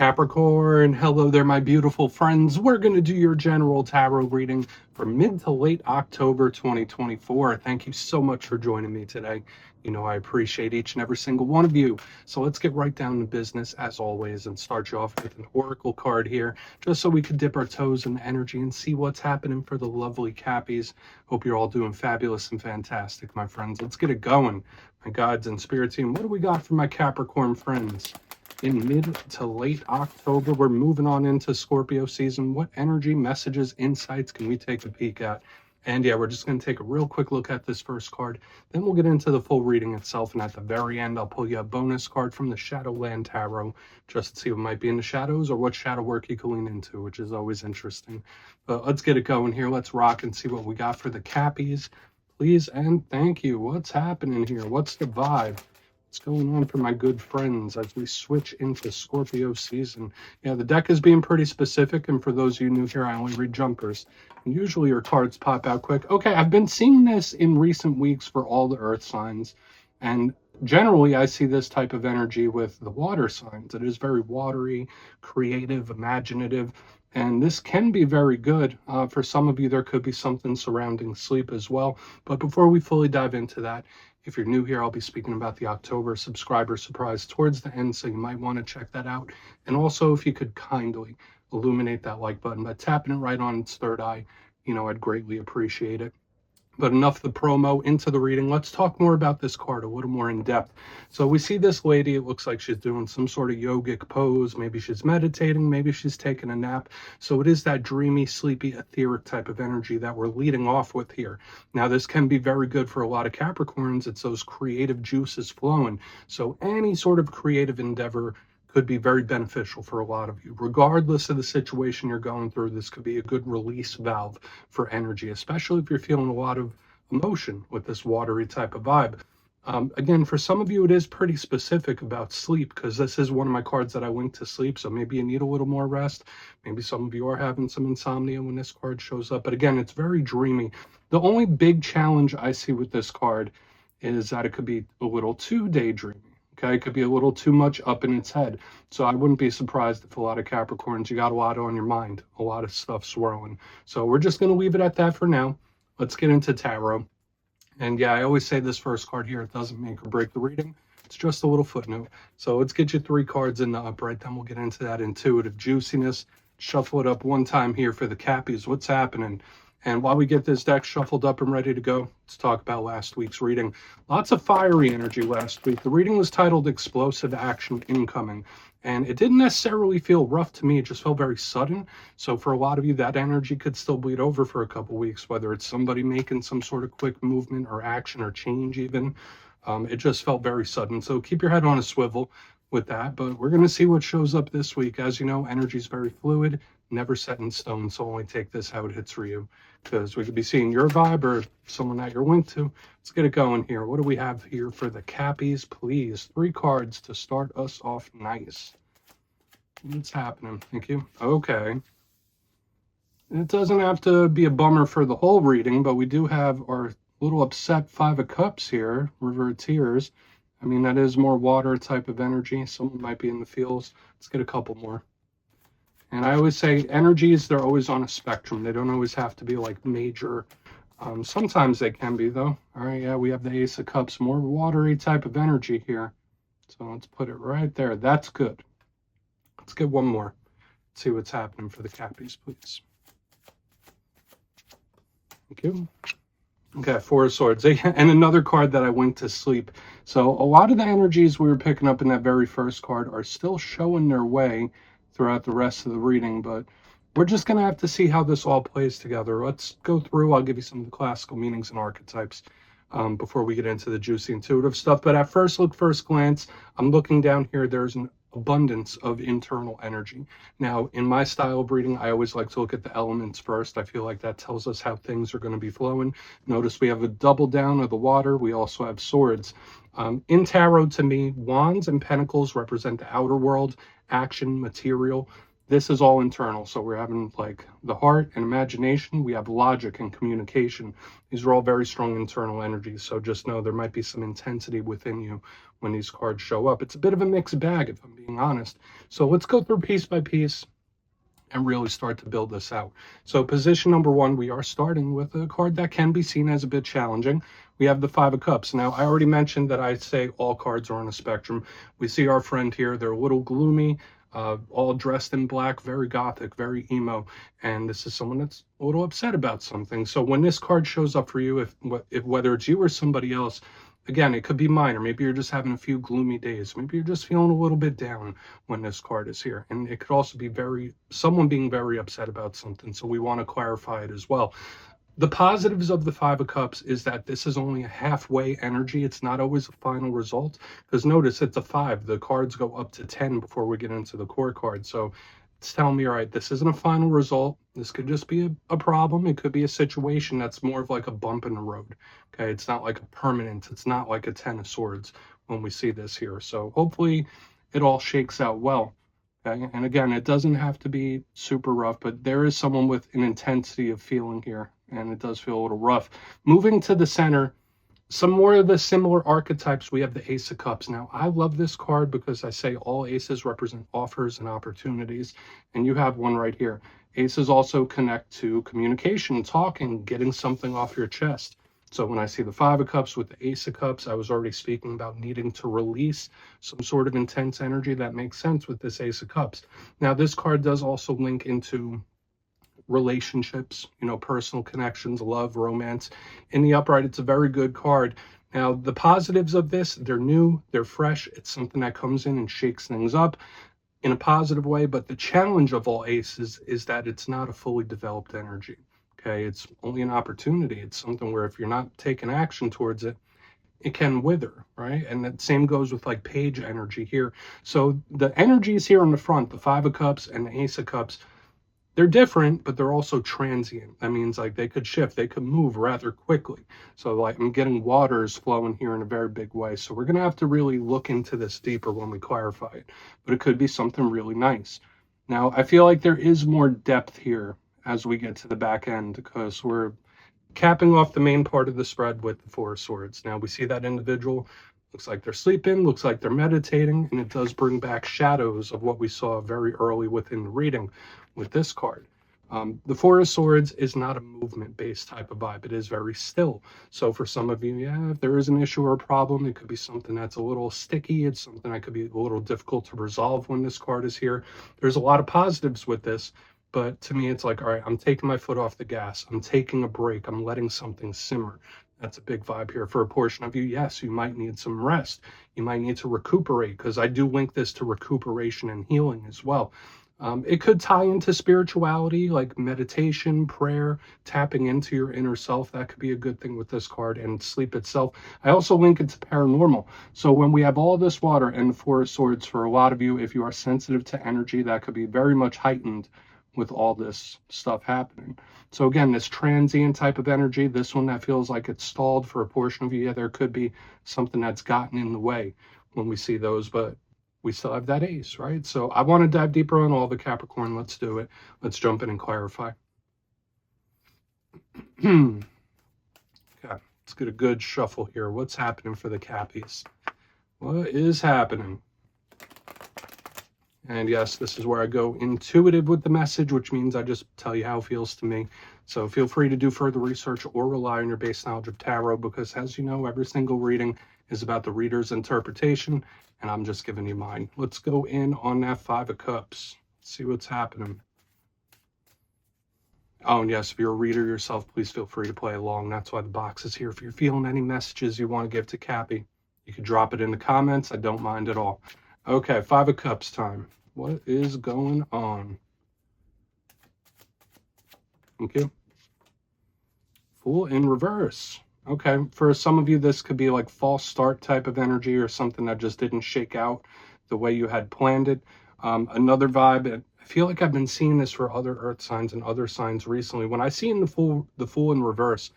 Capricorn, hello there, my beautiful friends. We're going to do your general tarot reading for mid to late October 2024. Thank you so much for joining me today. You know, I appreciate each and every single one of you. So let's get right down to business as always and start you off with an oracle card here, just so we can dip our toes in the energy and see what's happening for the lovely Cappies. Hope you're all doing fabulous and fantastic, my friends. Let's get it going. My guides and spirit team, what do we got for my Capricorn friends? In mid to late October, we're moving on into Scorpio season. What energy, messages, insights can we take a peek at? And yeah, we're just going to take a real quick look at this first card. Then we'll get into the full reading itself. And at the very end, I'll pull you a bonus card from the Shadowland Tarot, just to see what might be in the shadows or what shadow work you can lean into, which is always interesting. But let's get it going here. Let's rock and see what we got for the Cappies. Please and thank you. What's happening here? What's the vibe? What's going on for my good friends as we switch into Scorpio season? Yeah, the deck is being pretty specific, and for those of you new here, I only read jumpers. And usually your cards pop out quick. Okay, I've been seeing this in recent weeks for all the earth signs, and generally I see this type of energy with the water signs. It is very watery, creative, imaginative, and this can be very good. For some of you, there could be something surrounding sleep as well. But before we fully dive into that, if you're new here, I'll be speaking about the October subscriber surprise towards the end, so you might want to check that out. And also, if you could kindly illuminate that like button by tapping it right on its third eye, you know, I'd greatly appreciate it. But enough of the promo, into the reading. Let's talk more about this card a little more in depth. So we see this lady, it looks like she's doing some sort of yogic pose. Maybe she's meditating, maybe she's taking a nap. So it is that dreamy, sleepy, etheric type of energy that we're leading off with here. Now, this can be very good for a lot of Capricorns. It's those creative juices flowing. So any sort of creative endeavor could be very beneficial for a lot of you. Regardless of the situation you're going through, this could be a good release valve for energy, especially if you're feeling a lot of emotion with this watery type of vibe. Again, for some of you, it is pretty specific about sleep, because this is one of my cards that I link to sleep, so maybe you need a little more rest. Maybe some of you are having some insomnia when this card shows up, but again, it's very dreamy. The only big challenge I see with this card is that it could be a little too daydreamy. Okay, it could be a little too much up in its head. So I wouldn't be surprised if a lot of Capricorns, you got a lot on your mind, a lot of stuff swirling. So we're just going to leave it at that for now. Let's get into tarot. And yeah, I always say this first card here, it doesn't make or break the reading. It's just a little footnote. So let's get you 3 cards in the upright. Then we'll get into that intuitive juiciness. Shuffle it up one time here for the Cappies. What's happening? And while we get this deck shuffled up and ready to go, let's talk about last week's reading. Lots of fiery energy last week. The reading was titled Explosive Action Incoming, and it didn't necessarily feel rough to me. It just felt very sudden. So for a lot of you, that energy could still bleed over for a couple weeks, whether it's somebody making some sort of quick movement or action or change even. It just felt very sudden. So keep your head on a swivel with that, but we're going to see what shows up this week. As you know, energy is very fluid, never set in stone, so only take this how it hits for you, because we could be seeing your vibe or someone that you're linked to. Let's get it going here. What do we have here for the Cappies, please? 3 cards to start us off nice. What's happening? Thank you. Okay. It doesn't have to be a bummer for the whole reading, but we do have our little upset 5 of Cups here, River of Tears. I mean, that is more water type of energy. Someone might be in the feels. Let's get a couple more. And I always say energies, they're always on a spectrum. They don't always have to be like major. Sometimes they can be, though. All right, yeah, we have the Ace of Cups, more watery type of energy here. So let's put it right there. That's good. Let's get one more. Let's see what's happening for the Cappies, please. Thank you. Okay, 4 of Swords. And another card that I went to sleep. So a lot of the energies we were picking up in that very first card are still showing their way throughout the rest of the reading, but we're just going to have to see how this all plays together. Let's go through. I'll give you some of the classical meanings and archetypes before we get into the juicy intuitive stuff. But at first look, first glance, I'm looking down here. There's an abundance of internal energy. Now, in my style of reading, I always like to look at the elements first. I feel like that tells us how things are going to be flowing. Notice we have a double down of the water. We also have swords. In tarot, to me, wands and pentacles represent the outer world, action, material. This is all internal. So we're having like the heart and imagination. We have logic and communication. These are all very strong internal energies. So just know there might be some intensity within you when these cards show up. It's a bit of a mixed bag, if I'm being honest. So let's go through piece by piece and really start to build this out. So position number one, we are starting with a card that can be seen as a bit challenging. We have the Five of Cups. Now, I already mentioned that I say all cards are on a spectrum. We see our friend here, they're a little gloomy, all dressed in black, very gothic, very emo, and this is someone that's a little upset about something. So when this card shows up for you, if whether it's you or somebody else, again, it could be minor. Maybe you're just having a few gloomy days. Maybe you're just feeling a little bit down when this card is here. And it could also be someone being very upset about something. So we want to clarify it as well. The positives of the Five of Cups is that this is only a halfway energy. It's not always a final result. Because notice it's a 5. The cards go up to 10 before we get into the core card. So it's telling me, all right, this isn't a final result. This could just be a problem. It could be a situation that's more of like a bump in the road. Okay, it's not like a permanent. It's not like a 10 of swords when we see this here. So hopefully it all shakes out well. Okay, and again, it doesn't have to be super rough, but there is someone with an intensity of feeling here, and it does feel a little rough. Moving to the center, some more of the similar archetypes. We have the Ace of Cups. Now, I love this card because I say all aces represent offers and opportunities, and you have one right here. Aces also connect to communication, talking, getting something off your chest. So when I see the Five of Cups with the Ace of Cups, I was already speaking about needing to release some sort of intense energy. That makes sense with this Ace of Cups. Now, this card does also link into relationships, personal connections, love, romance. In the upright, it's a very good card. Now, the positives of this, they're new, they're fresh. It's something that comes in and shakes things up in a positive way. But the challenge of all aces is that it's not a fully developed energy. Okay, it's only an opportunity. It's something where if you're not taking action towards it, it can wither, right? And the same goes with like page energy here. So the energies here on the front, the Five of Cups and the Ace of Cups, they're different, but they're also transient. That means like they could shift, they could move rather quickly. So like I'm getting waters flowing here in a very big way. So we're gonna have to really look into this deeper when we clarify it, but it could be something really nice. Now, I feel like there is more depth here as we get to the back end because we're capping off the main part of the spread with the Four of Swords. Now we see that individual, looks like they're sleeping, looks like they're meditating, and it does bring back shadows of what we saw very early within the reading with this card. The Four of Swords is not a movement-based type of vibe. It is very still. So for some of you, yeah, if there is an issue or a problem, it could be something that's a little sticky. It's something that could be a little difficult to resolve when this card is here. There's a lot of positives with this, but to me, it's like, all right, I'm taking my foot off the gas. I'm taking a break. I'm letting something simmer. That's a big vibe here. For a portion of you, yes, you might need some rest. You might need to recuperate, because I do link this to recuperation and healing as well. It could tie into spirituality, like meditation, prayer, tapping into your inner self. That could be a good thing with this card, and sleep itself. I also link it to paranormal. So when we have all this water and the Four of Swords, for a lot of you, if you are sensitive to energy, that could be very much heightened with all this stuff happening. So again, this transient type of energy, this one that feels like it's stalled for a portion of you, yeah, there could be something that's gotten in the way when we see those, but we still have that ace, right? So I want to dive deeper on all the Capricorn. Let's do it. Let's jump in and clarify. Okay, let's get a good shuffle here. What's happening for the Cappies? What is happening? And yes, this is where I go intuitive with the message, which means I just tell you how it feels to me. So feel free to do further research or rely on your base knowledge of tarot, because as you know, every single reading is about the reader's interpretation, and I'm just giving you mine. Let's go in on that Five of Cups. See what's happening. Oh, and yes, if you're a reader yourself, please feel free to play along. That's why the box is here. If you're feeling any messages you want to give to Cappy, you can drop it in the comments. I don't mind at all. Okay, Five of Cups time. What is going on? Thank you. Fool in reverse. Okay, for some of you, this could be like false start type of energy, or something that just didn't shake out the way you had planned it. Another vibe, I feel like I've been seeing this for other earth signs and other signs recently. When I see in the fool in reverse,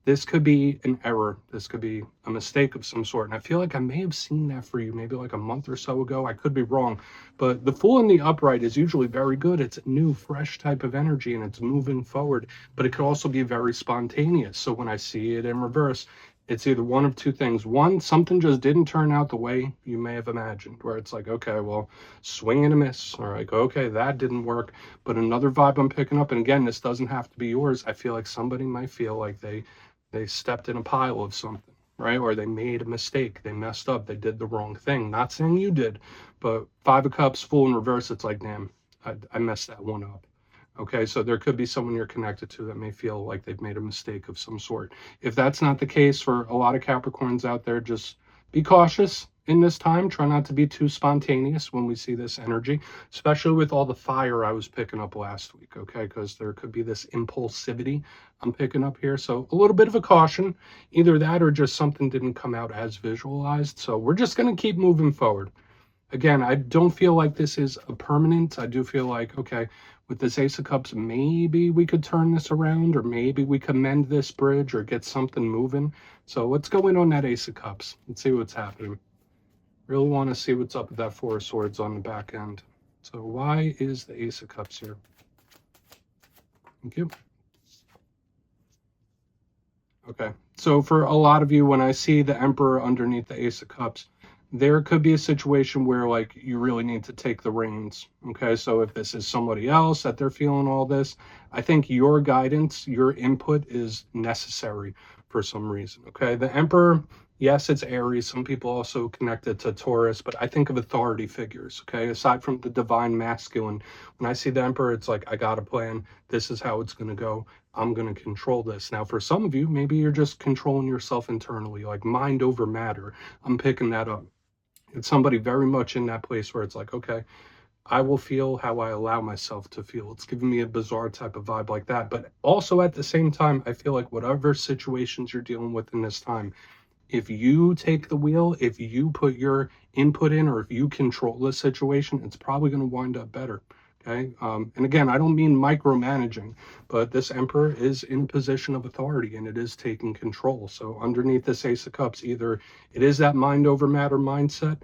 this could be an error. This could be a mistake of some sort. And I feel like I may have seen that for you maybe like a month or so ago. I could be wrong, but the Fool in the upright is usually very good. It's a new, fresh type of energy and it's moving forward, but it could also be very spontaneous. So when I see it in reverse, it's either one of two things. One, something just didn't turn out the way you may have imagined, where it's like, okay, well, swing and a miss, or like, okay, that didn't work. But another vibe I'm picking up, and again, this doesn't have to be yours. I feel like somebody might feel like they stepped in a pile of something, right? Or they made a mistake, they messed up, they did the wrong thing. Not saying you did, but Five of Cups, Fool in reverse, it's like, damn, I messed that one up. Okay, so there could be someone you're connected to that may feel like they've made a mistake of some sort. If that's not the case for a lot of Capricorns out there, just be cautious in this time. Try not to be too spontaneous when we see this energy, especially with all the fire I was picking up last week, okay? Because there could be this impulsivity I'm picking up here. So a little bit of a caution, either that or just something didn't come out as visualized. So we're just going to keep moving forward. Again, I don't feel like this is a permanent. I do feel like, okay, with this Ace of Cups, maybe we could turn this around, or maybe we could mend this bridge or get something moving. So let's go in on that Ace of Cups and see what's happening. Really want to see what's up with that Four of Swords on the back end. So why is the Ace of Cups here? Thank you. Okay, so for a lot of you, when I see the Emperor underneath the Ace of Cups, there could be a situation where like you really need to take the reins. Okay, so if this is somebody else that they're feeling all this, I think your guidance, your input is necessary for some reason. Okay, the Emperor, yes, it's Aries. Some people also connect it to Taurus, but I think of authority figures. Okay, aside from the divine masculine, when I see the Emperor, it's like, I got a plan. This is how it's going to go. I'm going to control this. Now, for some of you, maybe you're just controlling yourself internally, like mind over matter. I'm picking that up. It's somebody very much in that place where it's like, okay, I will feel how I allow myself to feel. It's giving me a bizarre type of vibe like that. But also at the same time, I feel like whatever situations you're dealing with in this time, if you take the wheel, if you put your input in, or if you control the situation, it's probably going to wind up better. Okay. And again, I don't mean micromanaging, but this Emperor is in a position of authority and it is taking control. So underneath this Ace of Cups, either it is that mind over matter mindset,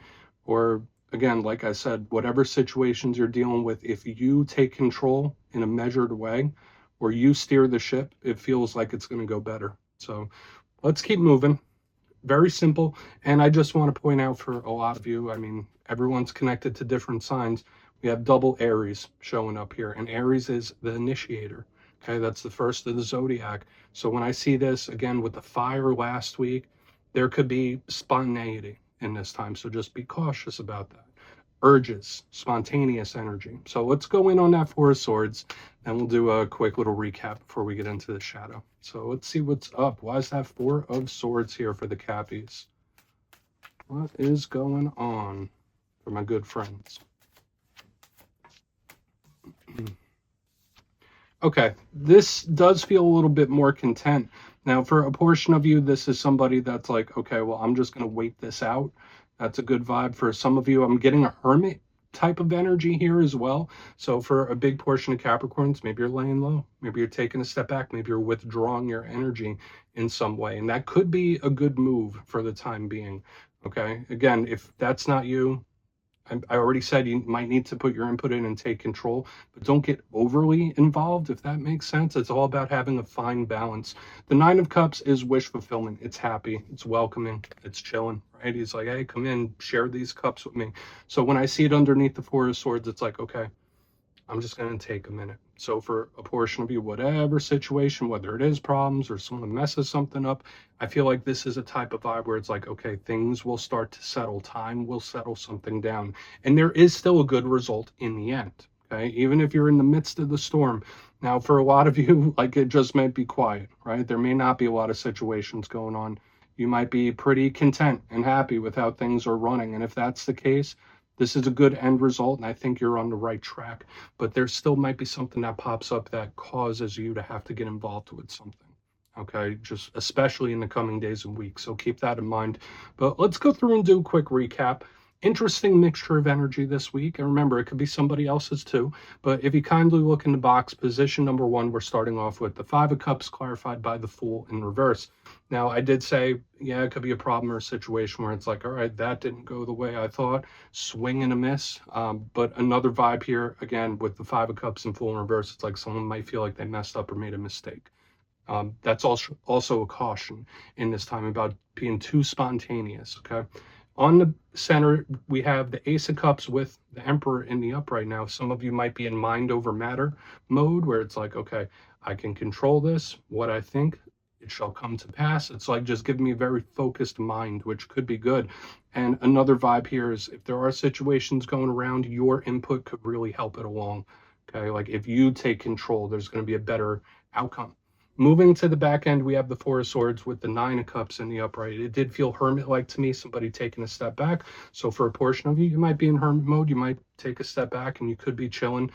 or again, like I said, whatever situations you're dealing with, if you take control in a measured way, or you steer the ship, it feels like it's going to go better. So let's keep moving. Very simple. And I just want to point out for a lot of you, I mean, everyone's connected to different signs. We have double Aries showing up here, and Aries is the initiator. Okay, that's the first of the zodiac. So when I see this again with the fire last week, there could be spontaneity in this time. So just be cautious about that. Urges, spontaneous energy. So let's go in on that Four of Swords, and we'll do a quick little recap before we get into the shadow. So let's see what's up. Why is that Four of Swords here for the Cappies? What is going on for my good friends? Okay, this does feel a little bit more content. Now, for a portion of you, this is somebody that's like, okay, well, I'm just going to wait this out. That's a good vibe. For some of you, I'm getting a hermit type of energy here as well. So for a big portion of Capricorns, maybe you're laying low. Maybe you're taking a step back. Maybe you're withdrawing your energy in some way. And that could be a good move for the time being. Okay, again, if that's not you, I already said you might need to put your input in and take control, but don't get overly involved, if that makes sense. It's all about having a fine balance. The Nine of Cups is wish fulfillment. It's happy, it's welcoming, it's chilling, right? He's like, hey, come in, share these cups with me. So when I see it underneath the Four of Swords, it's like, okay, I'm just going to take a minute. So for a portion of you, whatever situation, whether it is problems or someone messes something up, I feel like this is a type of vibe where it's like, okay, things will start to settle. Time will settle something down. And there is still a good result in the end. Okay, even if you're in the midst of the storm. Now, for a lot of you, like, it just might be quiet, right? There may not be a lot of situations going on. You might be pretty content and happy with how things are running. And if that's the case, this is a good end result, and I think you're on the right track. But there still might be something that pops up that causes you to have to get involved with something. Okay, just especially in the coming days and weeks. So keep that in mind. But let's go through and do a quick recap. Interesting mixture of energy this week. And remember, it could be somebody else's too. But if you kindly look in the box, position number 1, we're starting off with the 5 of Cups clarified by the Fool in reverse. Now, I did say, yeah, it could be a problem or a situation where it's like, all right, that didn't go the way I thought. Swing and a miss. But another vibe here, again, with the 5 of Cups and Fool in reverse, it's like someone might feel like they messed up or made a mistake. That's also a caution in this time about being too spontaneous, okay? On the center, we have the Ace of Cups with the Emperor in the upright now. Some of you might be in mind over matter mode where it's like, okay, I can control this. What I think, it shall come to pass. It's like just give me a very focused mind, which could be good. And another vibe here is if there are situations going around, your input could really help it along. Okay, like if you take control, there's going to be a better outcome. Moving to the back end, we have the 4 of Swords with the 9 of Cups in the upright. It did feel hermit-like to me, somebody taking a step back. So for a portion of you, you might be in hermit mode. You might take a step back and you could be chilling.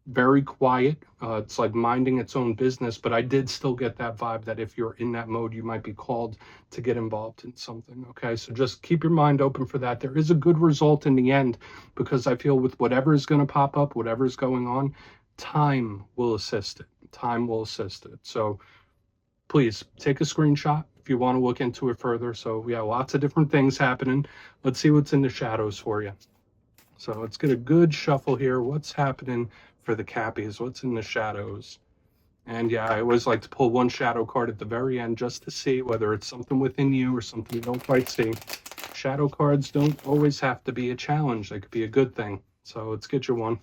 Very quiet. It's like minding its own business, but I did still get that vibe that if you're in that mode, you might be called to get involved in something. Okay, so just keep your mind open for that. There is a good result in the end because I feel with whatever is going to pop up, whatever is going on, time will assist it. Time will assist it. So please take a screenshot if you want to look into it further. So yeah, lots of different things happening. Let's see what's in the shadows for you. So let's get a good shuffle here. What's happening for the Cappies? What's in the shadows? And yeah, I always like to pull one shadow card at the very end just to see whether it's something within you or something you don't quite see. Shadow cards don't always have to be a challenge. They could be a good thing. So let's get you one.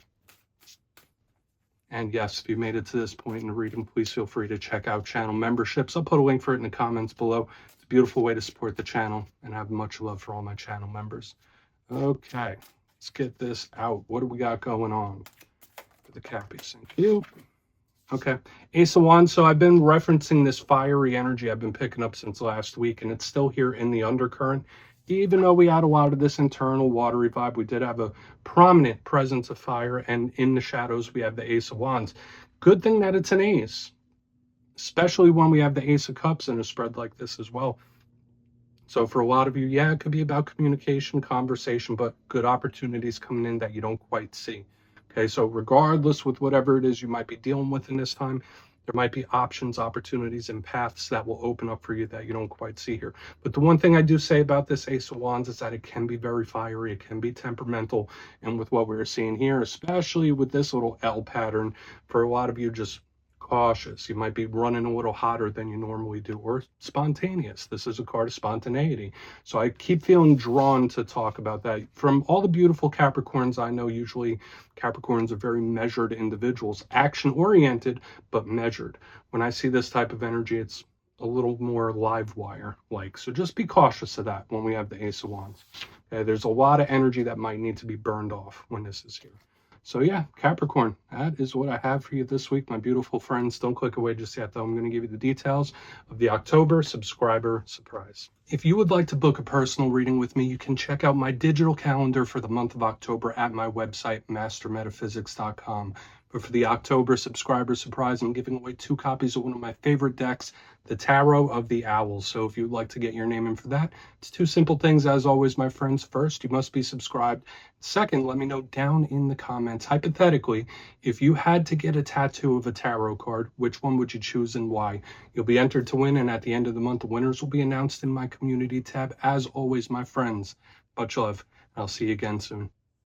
And yes, if you made it to this point in the reading, please feel free to check out channel memberships. I'll put a link for it in the comments below. It's a beautiful way to support the channel, and I have much love for all my channel members. Okay, let's get this out. What do we got going on for the Cappies? Thank you. Okay, Ace of Wands. So I've been referencing this fiery energy I've been picking up since last week, and it's still here in the undercurrent. Even though we had a lot of this internal watery vibe, we did have a prominent presence of fire, and in the shadows, we have the Ace of Wands. Good thing that it's an ace, especially when we have the Ace of Cups in a spread like this as well. So for a lot of you, yeah, it could be about communication, conversation, but good opportunities coming in that you don't quite see. Okay, so regardless with whatever it is you might be dealing with in this time, there might be options, opportunities, and paths that will open up for you that you don't quite see here. But the one thing I do say about this Ace of Wands is that it can be very fiery, it can be temperamental, and with what we're seeing here, especially with this little L pattern, for a lot of you, just cautious. You might be running a little hotter than you normally do, or spontaneous. This is a card of spontaneity. So I keep feeling drawn to talk about that. From all the beautiful Capricorns I know, usually Capricorns are very measured individuals, action-oriented, but measured. When I see this type of energy, it's a little more live wire-like. So just be cautious of that when we have the Ace of Wands. Okay, there's a lot of energy that might need to be burned off when this is here. So yeah, Capricorn, that is what I have for you this week, my beautiful friends. Don't click away just yet, though. I'm going to give you the details of the October subscriber surprise. If you would like to book a personal reading with me, you can check out my digital calendar for the month of October at my website, mastermetaphysics.com. But for the October subscriber surprise, I'm giving away 2 copies of one of my favorite decks, the Tarot of the Owls. So if you'd like to get your name in for that, it's 2 simple things, as always, my friends. First, you must be subscribed. Second, let me know down in the comments, hypothetically, if you had to get a tattoo of a tarot card, which one would you choose and why? You'll be entered to win, and at the end of the month, the winners will be announced in my community tab. As always, my friends, much love. I'll see you again soon.